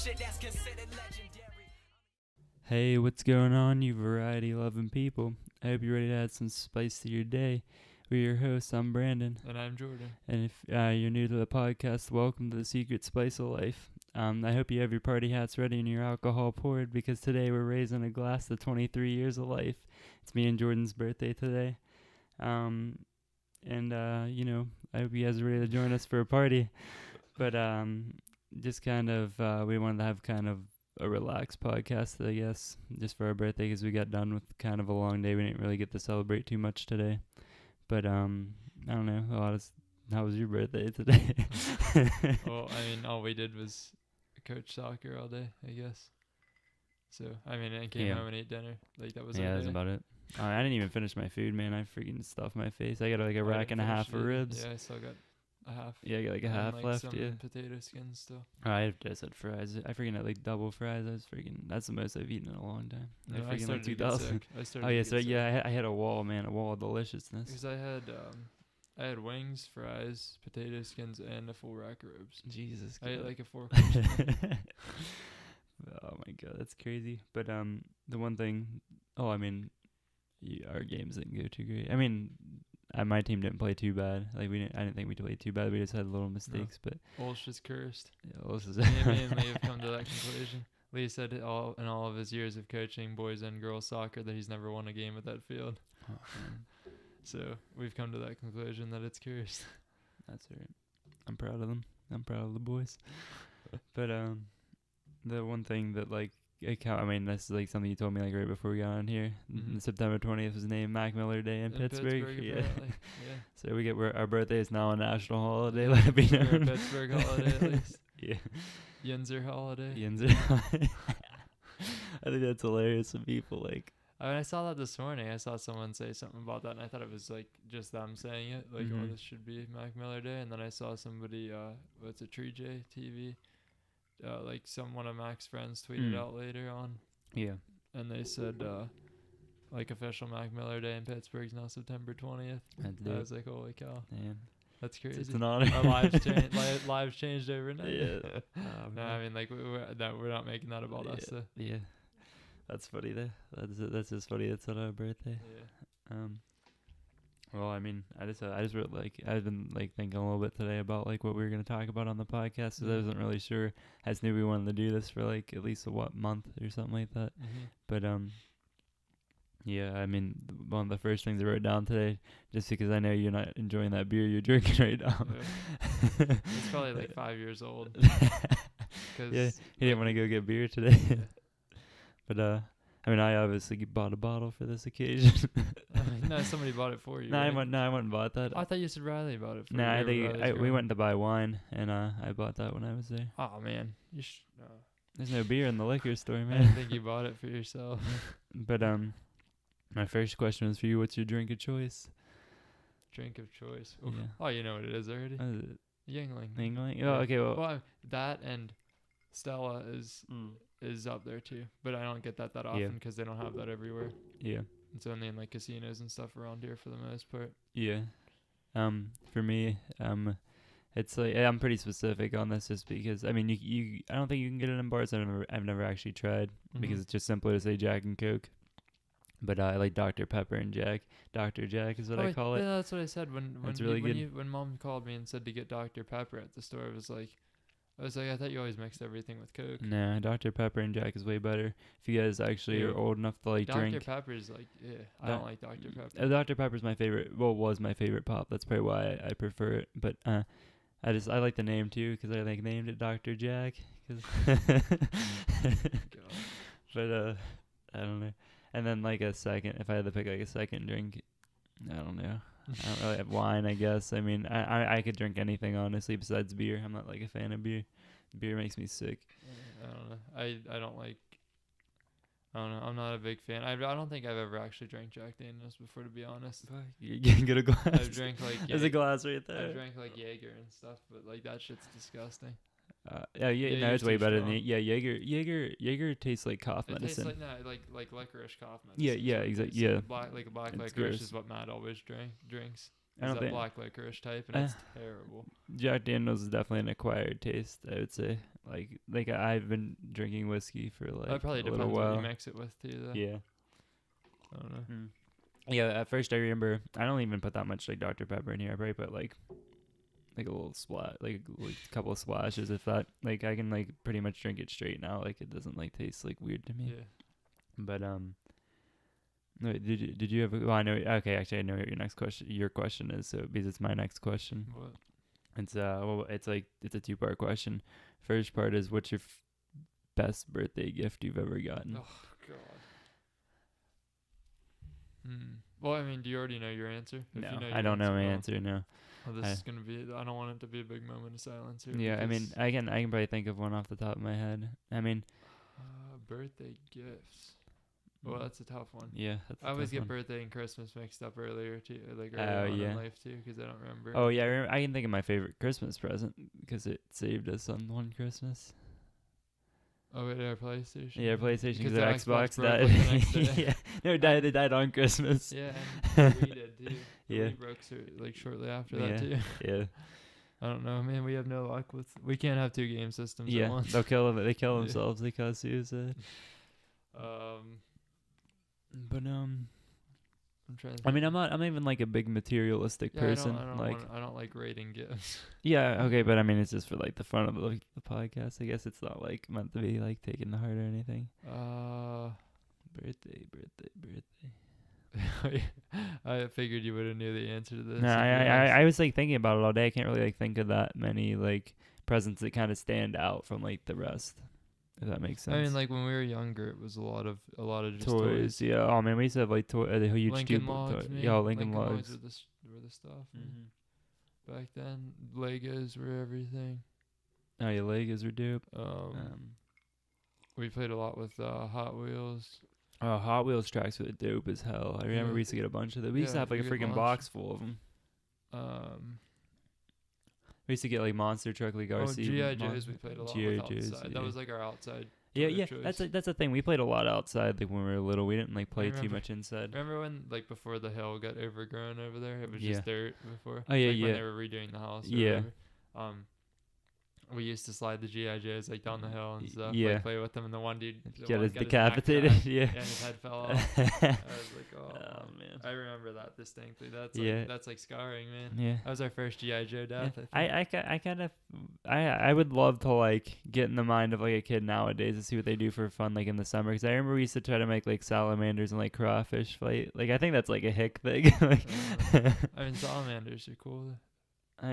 shit that's considered legendary. Hey, what's going on, you variety-loving people? I hope you're ready to add some spice to your day. We're your hosts. I'm Brandon. And I'm Jordan. And if you're new to the podcast, welcome to the Secret Spice of Life. I hope you have your party hats ready and your alcohol poured, because today we're raising a glass to 23 years of life. It's me and Jordan's birthday today. I hope you guys are ready to join us for a party. But just kind of, we wanted to have kind of a relaxed podcast, I guess, just for our birthday, because we got done with kind of a long day. We didn't really get to celebrate too much today. But I don't know. How was your birthday today? Well, I mean, all we did was coach soccer all day, I guess. So, I mean, I came home and ate dinner. Like, that was our day. That's about it. I didn't even finish my food, man. I freaking stuffed my face. I got like a rack and a half of ribs. Yeah, I still got a half. Yeah, I got like a half left. Some Yeah. potato skins still. I just had fries. I freaking had like double fries. That's the most I've eaten in a long time. No, I freaking like 2000. I had a wall of deliciousness. Because I had wings, fries, potato skins, and a full rack of ribs. Jesus. I ate like a 4 Oh my god, that's crazy. But the one thing, our games didn't go too great. I mean, my team didn't play too bad. I didn't think we played too bad. We just had little mistakes. But Walsh is cursed. Yeah, Walsh is. Me and Lee have come to that conclusion. Lee said in all of his years of coaching boys and girls soccer that he's never won a game at that field. Oh, So we've come to that conclusion that it's cursed. That's right. I'm proud of them. I'm proud of the boys. But the one thing that this is like something you told me like right before we got on here. Mm-hmm. September 20th was named Mac Miller Day in Pittsburgh. Yeah. Yeah. So our birthday is now a national holiday. Let it be known. We're a Pittsburgh holiday at least. Yeah. Yinzer holiday. I think that's hilarious when people like. I mean, I saw that this morning. I saw someone say something about that, and I thought it was like just them saying it, like, Mhm. "Oh, this should be Mac Miller Day." And then I saw somebody, what's it, Tree J TV, one of Mac's friends tweeted out later on, Yeah. and they said, official Mac Miller Day in Pittsburgh is now September 20th. That's I dope. was like, holy cow, Man. that's crazy. It's an honor. Our lives changed overnight. Yeah. No, I mean, like we're not making that about us. So. Yeah. That's funny though. That's just funny. It's on our birthday. Yeah. Well, I mean, I just really I've been like thinking a little bit today about like what we were gonna talk about on the podcast. Cause I wasn't really sure. I just knew we wanted to do this for like at least a month or something like that. Mm-hmm. But yeah. I mean, one of the first things I wrote down today, just because I know you're not enjoying that beer you're drinking right now. Yeah. It's probably like 5 years old. Yeah, he didn't want to go get beer today. Yeah. But I obviously bought a bottle for this occasion. No, somebody bought it for you. I right? went and bought that. I thought you said Riley bought it for No, you. we went to buy wine, and I bought that when I was there. Oh man, There's no beer in the liquor store, I man. didn't think you bought it for yourself. But my first question was for you. What's your drink of choice? Drink of choice. Oof. Yeah. Oh, you know what it is already. What is it? Yingling. Yingling? Oh, okay. Well, that and Stella is up there too, but I don't get that often because they don't have that everywhere. Yeah. It's only in like casinos and stuff around here for the most part. Yeah. For me, it's like I'm pretty specific on this, just because I mean I don't think you can get it in bars. I've never actually tried because it's just simpler to say Jack and Coke. But I like Dr. Pepper and Jack. Dr. Jack is what I call it. Yeah, that's what I said when Mom called me and said to get Dr. Pepper at the store. I was like, I thought you always mixed everything with Coke. Nah, Dr. Pepper and Jack is way better. If you guys actually are old enough to drink. Dr. Pepper is I don't like Dr. Pepper. Dr. Pepper's my favorite. Well, was my favorite pop. That's probably why I prefer it. But I like the name too, because I named it Dr. Jack. But I don't know. And then if I had to pick a second drink, I don't know. I don't really have wine, I guess. I mean, I could drink anything, honestly, besides beer. I'm not a fan of beer. Beer makes me sick. I don't know. I don't like. I don't know. I'm not a big fan. I don't think I've ever actually drank Jack Daniels before, to be honest. You can get a glass. I've drank There's a glass right there. I've drank Jaeger and stuff, but that shit's disgusting. It's way better than Jaeger tastes like cough medicine. It tastes like licorice cough medicine. Yeah, exactly. Yeah, Black it's licorice gross. is what Matt always drinks. I It's don't that think black licorice type, and it's terrible. Jack Daniels is definitely an acquired taste, I would say. Like I've been drinking whiskey for like That probably a little depends what you while. mix it with too, though. Yeah. I don't know. Yeah, at first I remember I don't even put that much like Dr. Pepper in here. I probably put like a little splat, like a couple of splashes, if that. Like I can like pretty much drink it straight now. Like it doesn't like taste like weird to me. Yeah. But no, did you have? Well, I know. Okay, actually, I know what your question is. So because it's my next question. What? It's well, it's a 2-part question. First part is, what's your best birthday gift you've ever gotten? Oh God. Well, I mean, do you already know your answer? If No, you know I your don't know my well, answer. No. Well, this I- is gonna be. I don't want it to be a big moment of silence here. Yeah, I mean, because, I can probably think of one off the top of my head. I mean, birthday gifts. Well, that's a tough one. yeah, that's a I always tough get one. birthday and Christmas mixed up earlier too, like Oh, early on yeah. in life too, because I don't remember. Oh yeah, I can think of my favorite Christmas present because it saved us on one Christmas. Oh, wait, our PlayStation. Yeah, PlayStation Because because the our Xbox Xbox broke, died. like, the next day. Yeah, no, they died on Christmas. Yeah, and we did too. Yeah. We broke like shortly after Yeah. that too. Yeah, I don't know, man. We have no luck with. We can't have two game systems at yeah. once. They'll kill them. They kill Yeah. themselves. They cause suicide. But I'm trying. To I mean, I'm not even like a big materialistic Yeah, person. I don't like rating gifts. Yeah, okay, but I mean, it's just for like the fun of the podcast. I guess it's not like meant to be like taken to heart or anything. Birthday. I figured you would have knew the answer to this. No, if you asked. I was like thinking about it all day. I can't really like think of that many like presents that kind of stand out from like the rest. If that makes sense. I mean, like when we were younger, it was a lot of just toys. Yeah. Oh man, we used to have like a huge Lincoln tube. Logs, man. Yeah, Lincoln Logs. were the stuff. man. Mm-hmm. Back then, Legos were everything. Oh yeah, Legos were dope. We played a lot with Hot Wheels. Oh, Hot Wheels tracks were dope as hell. I remember Yeah. we used to get a bunch of them. We used to Yeah, have like a we get freaking bunch. box full of them. We used to get like monster truck, like RC. G.I. Joes we played a lot G.I. with Joes, outside. yeah. That was like our outside. Yeah, toy of yeah. choice. That's the thing. We played a lot outside, like when we were little. We didn't like play too remember- much inside. Remember when, like, before the hill got overgrown over there? It was Yeah. just dirt before. Oh, yeah, like yeah. When they were redoing the house. Or Yeah. whatever. We used to slide the G.I. Joes like down the hill and stuff. Yeah. Like, play with them, and the one dude Get one us got his neck decapitated. cracked, Yeah. and his head fell off. I was like, oh, man. I remember that distinctly. That's Yeah. that's like scarring, man. Yeah. That was our first G.I. Joe death. I would love to like get in the mind of like a kid nowadays to see what they do for fun like in the summer, because I remember we used to try to make like salamanders and like crawfish fight. Like I think that's like a hick thing. Like, I mean, salamanders are cool.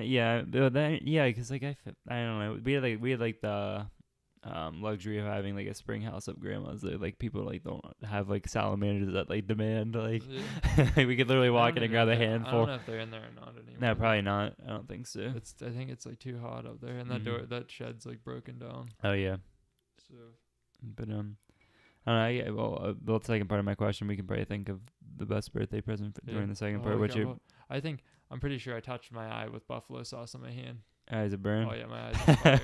yeah, but because like I don't know, we had like the luxury of having like a spring house up grandma's. That like people like don't have like salamanders that like demand like Yeah. like we could literally I walk don't in and even grab know a if they're- I handful. don't know if they're in there or not anymore. No, probably not. I don't think so. I think it's like too hot up there, and that Mhm. that shed's like broken down. Oh yeah. So But I don't know. Yeah, well, the second part of my question, we can probably think of the best birthday present yeah. during the second Oh, part. What okay, you well, I'm pretty sure I touched my eye with buffalo sauce on my hand. eyes are burned? Oh yeah, my eyes on fire.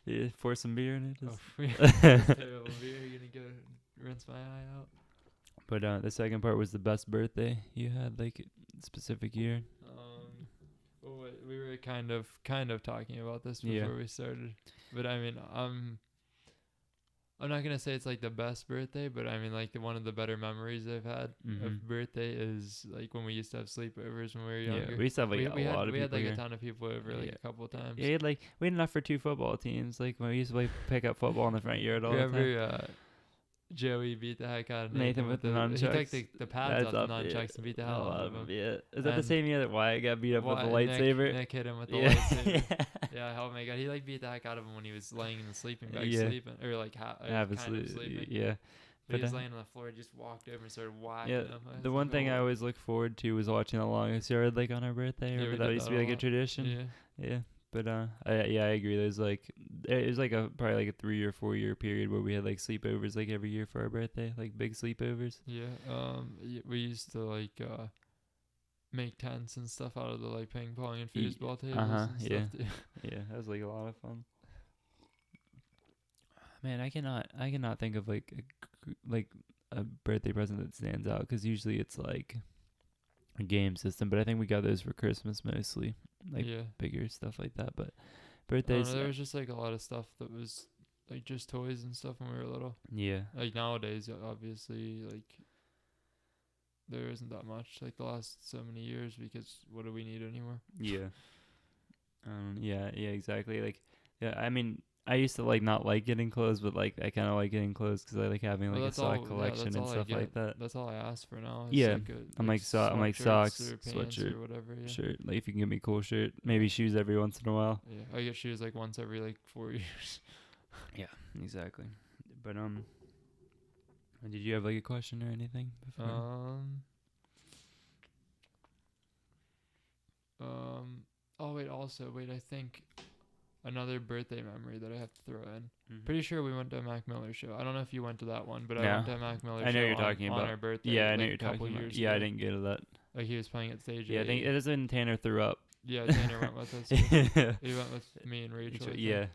Yeah, pour some beer in it. Oh, Just- that's terrible. You're gonna go rinse my eye out. But the second part was the best birthday you had, like a specific year. Well, we were kind of talking about this Yeah. before we started, but I mean, I'm not gonna say it's like the best birthday, but I mean like one of the better memories I've had Mhm. of birthday is like when we used to have sleepovers when we were younger. Yeah, we used to have like we a had, lot of we people had like here. a ton of people over like Yeah. a couple of times. Yeah, we had enough for 2 football teams. Like when we used to pick up football in the front yard all the time. Remember Joey beat the heck out of Nathan with the He nunchucks. took the pads That's off the up, yeah. nunchucks and beat the hell out of him. Yeah, is that the And- same year that Wyatt got beat up with the Why- lightsaber? Nick hit him with the Yeah. lightsaber. Yeah, oh my god, he like beat the heck out of him when he was laying in the sleeping bag Yeah. sleeping, or like kind Have a of sleep. sleeping. Yeah. But he was But, laying on the floor, just walked over and started whacking Yeah, him. I the was one like, thing I "Oh." always look forward to was watching The Longest Yard, like on our birthday. Yeah, Remember we that did used to that be a like a lot. tradition. Yeah. Yeah. But I agree. There's like it was like probably like a 3 or 4 year period where we had like sleepovers like every year for our birthday, like big sleepovers. Yeah. We used to like make tents and stuff out of the like ping pong and foosball tables and yeah. stuff too. Yeah, that was like a lot of fun. Man, I cannot think of like a birthday present that stands out, because usually it's like a game system, but I think we got those for Christmas mostly, like yeah. bigger stuff like that. But I don't birthdays, know, there was just like a lot of stuff that was like just toys and stuff when we were little. yeah, Like nowadays, obviously, like there isn't that much like the last so many years because what do we need anymore? yeah, yeah, exactly. Like, yeah, I mean, I used to like not like getting clothes, but like I kind of like getting clothes because I like having Well, like a that's all- sock yeah, collection that's and all I stuff like get. that. That's all I ask for now. Is Yeah, like I'm like I'm like socks socks, or pants sweatshirt, or whatever. Yeah. shirt. Like if you can give me a cool shirt, maybe shoes every once in a while. Yeah, I get shoes like once every like 4 years. Exactly. But did you have like a question or anything before? Oh wait, also wait, I think another birthday memory that I have to throw in. Mhm. Pretty sure we went to a Mac Miller show. I don't know if you went to that one, but I No. went to a Mac Miller I know show you're talking on about. our birthday. Yeah, I know like, you're a couple talking about. years Yeah, I ago. didn't go to that. Like he was playing at stage. Yeah, I think 8. it is when Tanner threw up. Yeah, Tanner went with us. Yeah. He went with me and Rachel. I think. Yeah.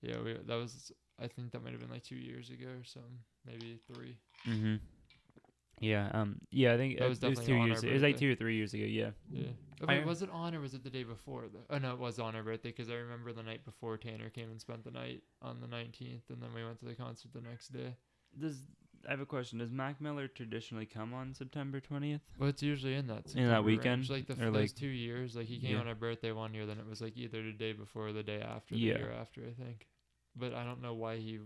Yeah, that was. I think that might have been like 2 years ago or something, maybe 3. Mhm. Yeah. Yeah. I think That was it was definitely 2 on years. our It was like birthday. 2 or 3 years ago. Yeah. Yeah. Oh, I- wait, was it on or was it the day before? Oh no, it was on our birthday because I remember the night before Tanner came and spent the night on the 19th, and then we went to the concert the next day. I have a question. Does Mac Miller traditionally come on September 20th? Well, it's usually in that In that September weekend? range. Like Or, those like- 2 years, like he came Yeah. on our birthday one year, then it was like either the day before or the day after, Yeah. the year after, I think. But I don't know why he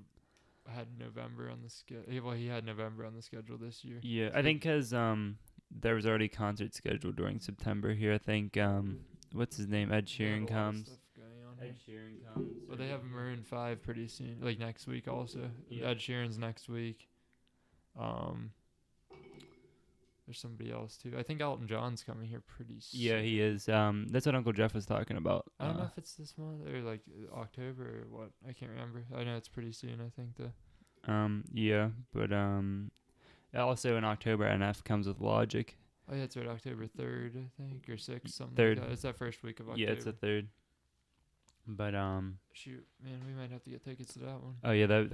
had November on the schedule. Well, he had November on the schedule this year. Yeah, I think 'cause there was already concert scheduled during September here. I think what's his name? Ed They have a Sheeran lot of comes. stuff going on here. Ed Sheeran comes. Well, they have Maroon 5 pretty soon, like next week also. Yeah. Ed Sheeran's next week. There's somebody else too. I think Elton John's coming here pretty soon. Yeah, he is. That's what Uncle Jeff was talking about. I don't know if it's this month or like October or what. I can't remember. I know it's pretty soon, I think, though. Yeah, but also in October, NF comes with Logic. Oh, yeah, it's right, October 3rd, I think, or 6th, something 3rd. like that. It's that first week of October. Yeah, it's the 3rd. But Shoot, man, we might have to get tickets to that one. oh yeah, that.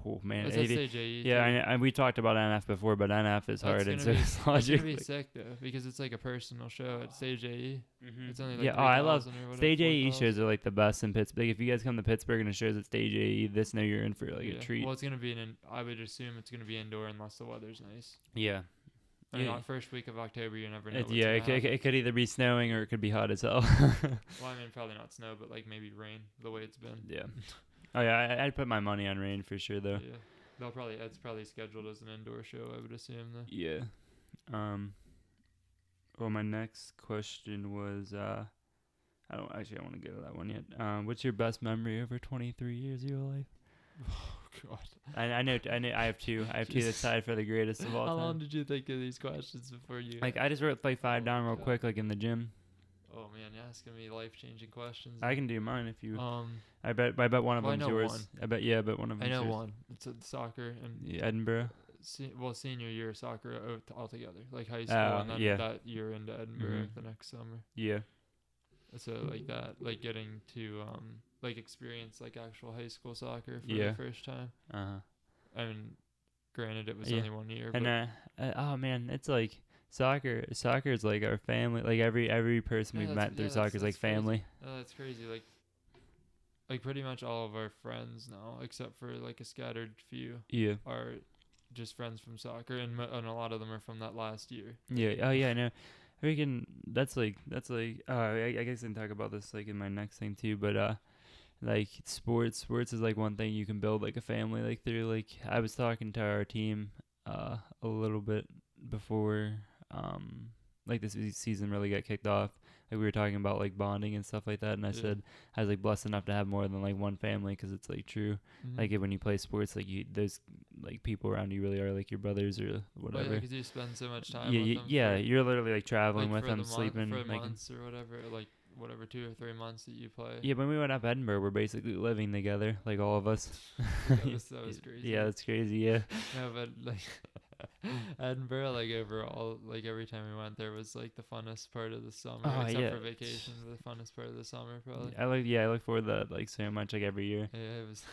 Oh man, It's at 80 Stage AE. yeah, I we talked about NF before, but NF is hard, and so is It's Logic. gonna be sick though because it's like a personal show at Stage AE. It's only like Yeah, oh, I love 3,000 or whatever, Stage AE 4,000. shows are like the best in Pittsburgh. If you guys come to Pittsburgh and it shows at Stage AE, this know you're in for like Yeah. a treat. Well, it's gonna be I would assume it's gonna be indoor unless the weather's nice. Yeah. I mean, Yeah. First week of October, you never know. It, what's yeah, gonna it, happen. it could either be snowing or it could be hot as hell. Well, I mean, probably not snow, but like maybe rain, the way it's been. Yeah. Oh yeah, I'd put my money on rain for sure though. Yeah. It's probably scheduled as an indoor show, I would assume though. Yeah. Well, my next question was I don't want to go to that one yet. What's your best memory over 23 years of your life? Oh God. I know I have two. I have two that's tied for the greatest of all How time. long did you think of these questions before you? Like I just wrote like 5 down real God. quick, like in the gym. Oh man, you're asking me life-changing questions. I can do mine if you. Um, I bet one of well, I them's know yours. one. I bet one of I them's know yours. one. It's soccer and Yeah, Edinburgh. senior year of soccer altogether, like high school, Oh, and then yeah. that year into Edinburgh Mhm. the next summer. Yeah. So like that, like getting to like experience like actual high school soccer for Yeah. the first time. I mean, granted it was Yeah. only 1 year, And but oh man, it's like soccer is like our family. Like every person Yeah, we've that's- met through yeah, soccer is like that's crazy. family. oh, that's crazy. Like pretty much all of our friends now, except for like a scattered few, Yeah. are just friends from soccer, and a lot of them are from that last year. Yeah. Oh yeah, I know. Freaking that's like I guess I can talk about this like in my next thing too, but like sports is like one thing you can build like a family like through. Like I was talking to our team a little bit before like this season really got kicked off. Like we were talking about like bonding and stuff like that, and I Yeah. said I was like blessed enough to have more than like one family, because it's like true. Mhm. Like when you play sports, like those like people around you really are like your brothers or Well, whatever. yeah, 'cause you spend so much time Yeah, with y- them. yeah, for, you're literally like traveling like, with for them, the sleeping. for like, months or whatever, like whatever 2 or 3 months that you play. yeah, when we went up Edinburgh, we're basically living together, like all of us. that was crazy. Yeah, that's crazy. Yeah, No, but like Edinburgh, like overall, like every time we went there was like the funnest part of the summer, Oh, except yeah. for vacation. The funnest part of the summer, probably. I look forward to that like so much, like every year. Yeah, it was.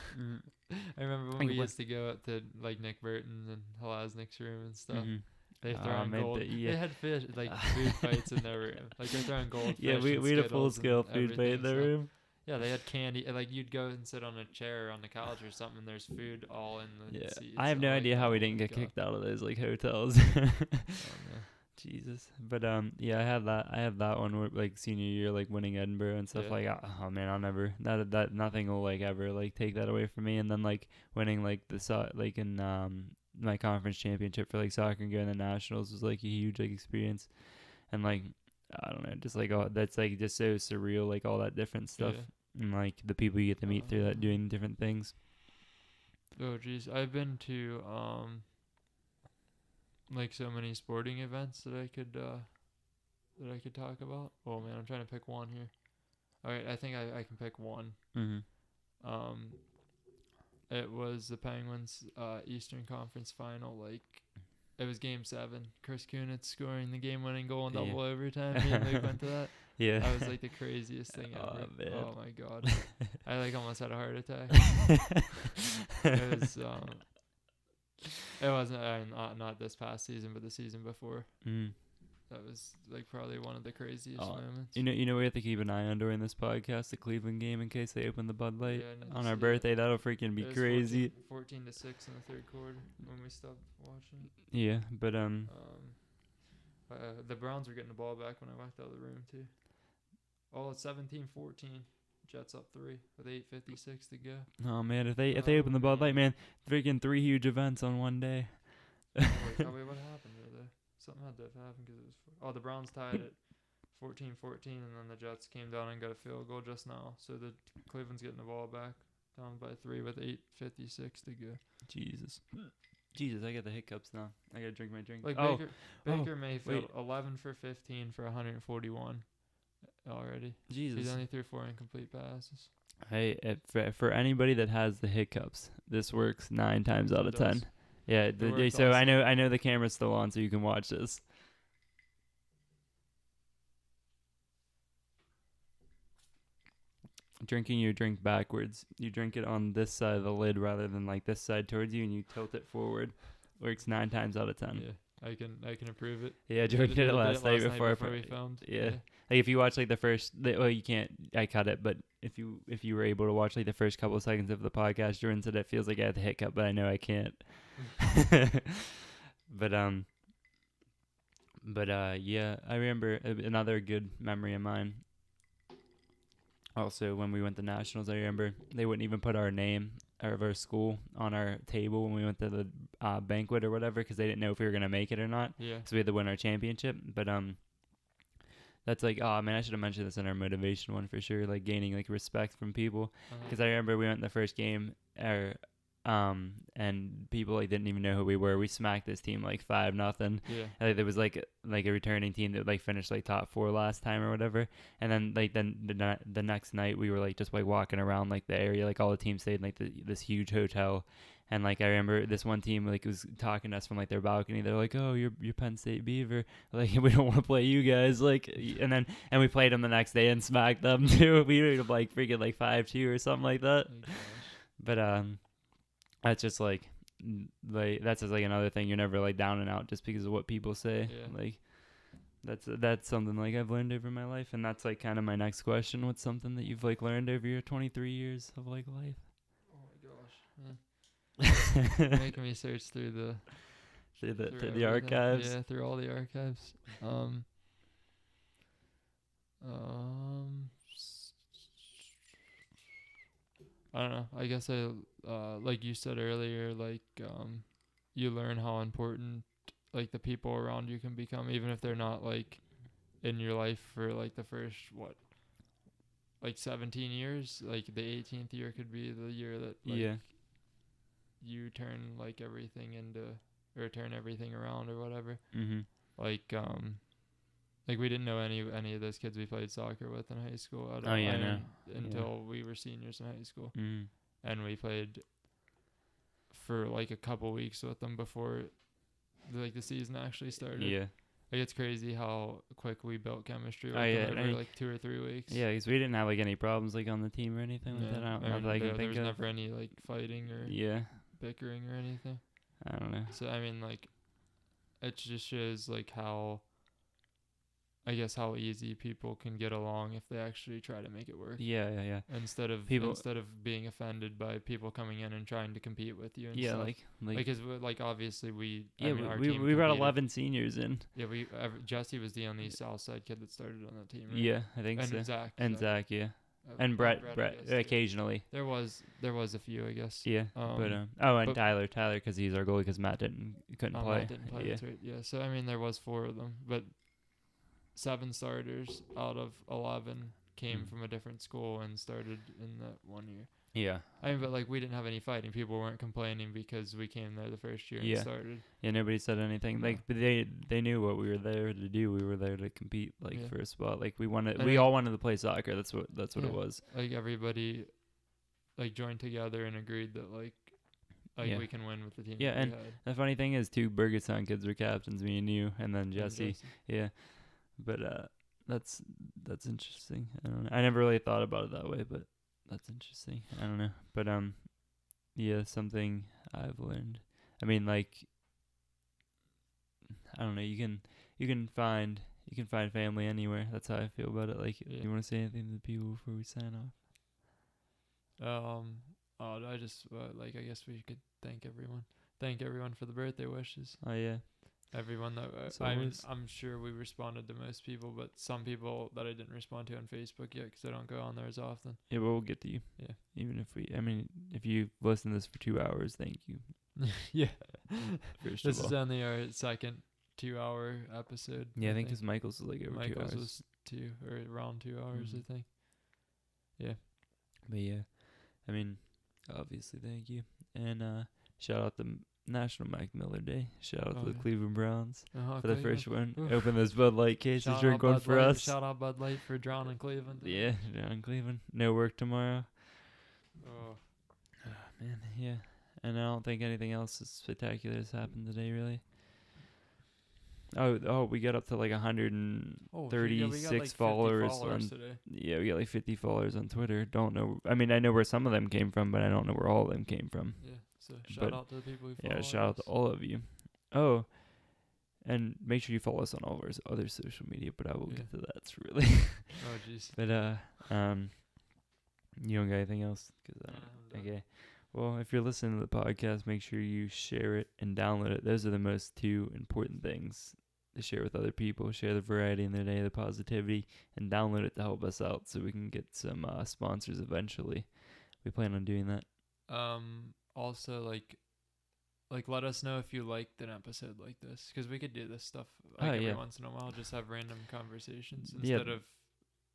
I remember when Like we what- used to go up to like Nick Burton and Halaznik's room and stuff. Mhm. They Oh, throwing man, gold. yeah. They had fish like food fights in their room. Like they're throwing gold. Yeah, we had a full scale food fight in the room. Yeah, they had candy. And, like you'd go and sit on a chair or on the couch or something. And there's food all in the Yeah, seats. I have no I'm like, idea how we oh didn't my get God. kicked out of those like hotels. Oh, no. Jesus, but yeah, I have that one where, like senior year, like winning Edinburgh and stuff Yeah. like. Oh man, I'll never that nothing will like ever like take that away from me. And then like winning like like in my conference championship for like soccer and going to nationals was like a huge like experience. And like I don't know, just like that's like just so surreal, like all that different stuff, Yeah. and like the people you get to meet through that doing different things. Oh jeez, I've been to like so many sporting events that I could talk about. Oh man, I'm trying to pick one here. All right, I think I can pick one. Mm-hmm. It was the Penguins Eastern Conference Final. Like it was Game 7. Chris Kunitz scoring the game-winning goal in double overtime. Me and Luke went to that. Yeah. That was like the craziest thing Oh, ever. man. Oh my god, I like almost had a heart attack. It was it wasn't not this past season, but the season before. Mm. That was like probably one of the craziest Oh, moments. You know we have to keep an eye on during this podcast, the Cleveland game, in case they open the Bud Light Yeah, I need to on see our it. birthday. That'll freaking be It was crazy. 14 to 6 in the third quarter when we stopped watching. Yeah, but The Browns were getting the ball back when I walked out of the room too. Oh, it's 17-14. Jets up 3 with 8:56 to go. oh man, if they open the Bud Light, man, freaking 3 huge events on one day. Oh, wait, what happened there? Something had to have happened because it was. The Browns tied it 14-14, and then the Jets came down and got a field goal just now. So the Cleveland's getting the ball back, down by 3 with 8:56 to go. Jesus, I get the hiccups now. I gotta drink my drink. Like Baker Mayfield, 11 for 15 for 141 already. Jesus. He's only threw 4 incomplete passes. Hey, for anybody that has the hiccups, this works 9 times out of It does. 10. Yeah, It works so I awesome. know the camera's still on, so you can watch this. Drinking your drink backwards. You drink it on this side of the lid rather than like this side towards you, and you tilt it forward. Works 9 times out of 10. Yeah, I can approve it. Yeah, Jordan did it last night before we filmed. Yeah. Like if you watch like the first, well, you can't. I cut it, but if you were able to watch like the first couple of seconds of the podcast, Jordan said it feels like I had the hiccup, but I know I can't. But yeah, I remember another good memory of mine. Also, when we went to nationals, I remember they wouldn't even put our name of our school on our table when we went to the banquet or whatever, because they didn't know if we were gonna make it or not. Yeah. So we had to win our championship, but that's like, oh man, I should have mentioned this in our motivation one for sure, like gaining like respect from people, because I remember we went in the first game, and people like didn't even know who we were. We smacked this team like 5-0. Yeah. There was like a returning team that like finished like top 4 last time or whatever, and then like the next night we were like just like walking around like the area, like all the teams stayed in like this huge hotel. And like I remember this one team like was talking to us from like their balcony. They're like, "Oh, you're Penn State Beaver. Like we don't want to play you guys." Like, and we played them the next day and smacked them too. We were like freaking like 5-2 or something like that. Oh, gosh. But that's just like that's just like another thing. You're never like down and out just because of what people say. Yeah. Like that's something like I've learned over my life, and that's like kind of my next question. What's something that you've like learned over your 23 years of like life? Oh my gosh. Yeah. Making me search through the through the everything. archives. Yeah, through all the archives. I don't know. I guess like you said earlier, like you learn how important like the people around you can become, even if they're not like in your life for like the first like 17 years. Like the 18th year could be the year that like, you turn like everything into, or turn everything around or whatever. Mm-hmm. Like we didn't know any of those kids we played soccer with in high school at all. Oh, yeah, no. Until we were seniors in high school. Mm. And we played for like a couple weeks with them before like the season actually started. Yeah. Like it's crazy how quick we built chemistry with Oh, yeah, them I over mean, like 2 or 3 weeks. Yeah, because we didn't have like any problems like on the team or anything like that. I don't know if I can there think was of. never any like fighting or Yeah. bickering or anything. I don't know. So I mean, like, it just shows like how, I guess, how easy people can get along if they actually try to make it work. Yeah. Instead of People- being offended by people coming in and trying to compete with you. And Yeah, stuff. like because like obviously we. yeah, I mean, our we team brought competed. 11 seniors in. Yeah, Jesse was the only Southside kid that started on that team. Right? Yeah, I think and so. Zach. And Zach, yeah. And I Brett guess, too. occasionally. There was a few, I guess. Yeah, but and Tyler, because he's our goalie, because Matt couldn't play. Matt didn't play. Yeah, That's right. Yeah. So I mean, there was 4 of them, but 7 starters out of 11 came Mm. from a different school and started in that one year. yeah, I mean, but like we didn't have any fighting. People weren't complaining because we came there the first year and Yeah. started. yeah. Nobody said anything. No. Like, but they knew what we were there to do. We were there to compete, like Yeah. for a spot. Like we And we I- all wanted to play soccer. That's what it Yeah. was. Like everybody, like joined together and agreed that like Yeah. we can win with the team. Yeah, that and we had. The funny thing is, 2 Burgerstown kids were captains, me and you, and then And Jesse. Yeah, but that's interesting. I don't know. I never really thought about it that way, but that's interesting. I don't know, but yeah, something I've learned. I mean, like, I don't know. You can find family anywhere. That's how I feel about it. Like, Yeah. you want to say anything to the people before we sign off? I just I guess we could thank everyone. Thank everyone for the birthday wishes. Oh yeah, Everyone that It's I mean, always- I'm sure we responded to most people, but some people that I didn't respond to on Facebook yet because I don't go on there as often. yeah. But we'll get to you. Yeah. Even if you listen to this for 2 hours, thank you. Yeah. First This of is all. only our second 2-hour episode. Yeah, I think because Michael's was like over 2 Michael's hours. was 2 or around 2 hours, I Mhm. think. But yeah, I mean, obviously, thank you. And shout out the National Mac Miller Day. Shout out Oh, to the yeah. Cleveland Browns Uh-huh, for the okay, first one. Oof. Open those Bud Light cases, drink one for us. Shout out Bud Light for drowning Cleveland. Yeah, down Cleveland. No work tomorrow. Oh. Man, yeah. And I don't think anything else is spectacular has happened today, really. Oh, we got up to like 136 followers on. today. Yeah, we got like 50 followers on Twitter. Don't know. I mean, I know where some of them came from, but I don't know where all of them came from. Yeah, so But- shout out to the people who follow Yeah, shout out to all of you. Oh, and make sure you follow us on all of our other social media. But I will Yeah. get to that really. Oh, jeez. But you don't got anything else? Okay. Well, if you're listening to the podcast, make sure you share it and download it. Those are the most 2 important things to share with other people. Share the variety in their day, the positivity, and download it to help us out so we can get some sponsors eventually. We plan on doing that. Also, like let us know if you liked an episode like this, because we could do this stuff Oh, every yeah. once in a while. Just have random conversations Yeah. instead of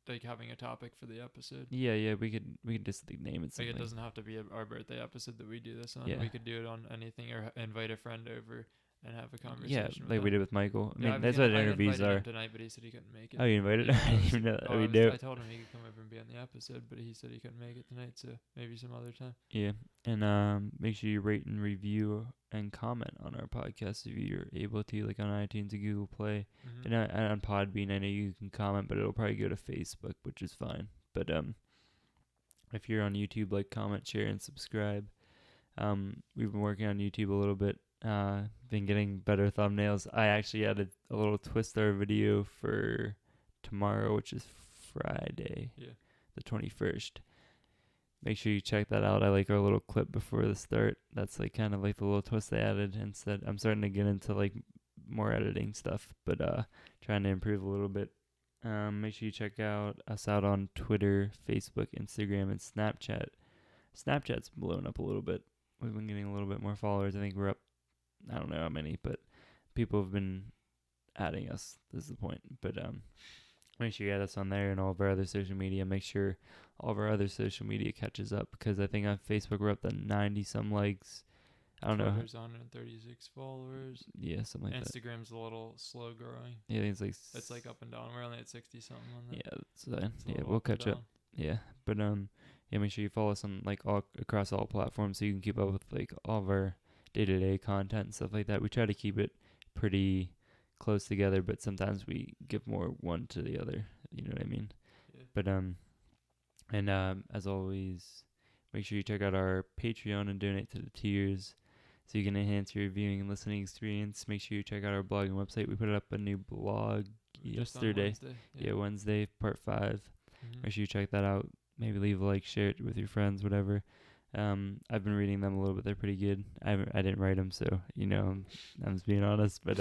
like having a topic for the episode. Yeah, we could just name it Like something. it doesn't have to be our birthday episode that we do this on. Yeah. We could do it on anything, or invite a friend over and have a conversation. Yeah, with like we them. did with Michael. I Yeah, mean, that's what I interviews invited him are. tonight, but he said he couldn't make it. Oh, you invited? Yeah, I didn't even know that. I We do. I told him he could come over and be on the episode, but he said he couldn't make it tonight, so maybe some other time. Yeah, and make sure you rate and review and comment on our podcast if you're able to, like on iTunes and Google Play. Mhm. And on Podbean, I know you can comment, but it'll probably go to Facebook, which is fine. But if you're on YouTube, like, comment, share, and subscribe. We've been working on YouTube a little bit. Been getting better thumbnails. I actually added a little Twistar video for tomorrow, which is Friday, Yeah. the 21st. Make sure you check that out. I like our little clip before the start. That's like kind of like the little twist I added. Instead, I'm starting to get into like more editing stuff, but trying to improve a little bit. Make sure you check us out on Twitter, Facebook, Instagram, and Snapchat. Snapchat's blown up a little bit. We've been getting a little bit more followers. I think we're up, I don't know how many, but people have been adding us. This is the point. But make sure you add us on there and all of our other social media. Make sure all of our other social media catches up, because I think on Facebook we're up to 90-some likes. I don't know. Twitter's 136 followers. Yeah, something like that. Instagram's a little slow growing. Yeah, I think it's like It's like up and down. We're only at 60 something on that. yeah, so It's a yeah, little we'll up and catch up. down. Yeah, but yeah, make sure you follow us on like all across all platforms so you can keep up with like all of our day-to-day content and stuff like that. We try to keep it pretty close together, but sometimes we give more one to the other. You know what I mean? Yeah. But as always, make sure you check out our Patreon and donate to the tiers. so you can enhance your viewing and listening experience. Make sure you check out our blog and website. We put up a new blog Just on yesterday. Wednesday. Yeah, Wednesday, part 5. Mhm. Make sure you check that out. Maybe leave a like, share it with your friends, whatever. I've been reading them a little bit. They're pretty good. I didn't write them, so I'm just being honest. But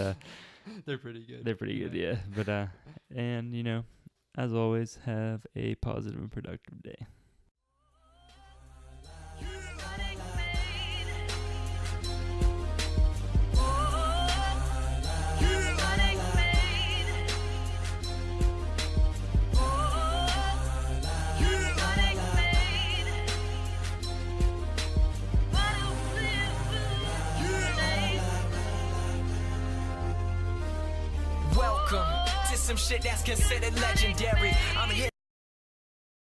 They're pretty good. they're pretty good, yeah. But and as always, have a positive and productive day. Welcome to some shit that's considered legendary. I'm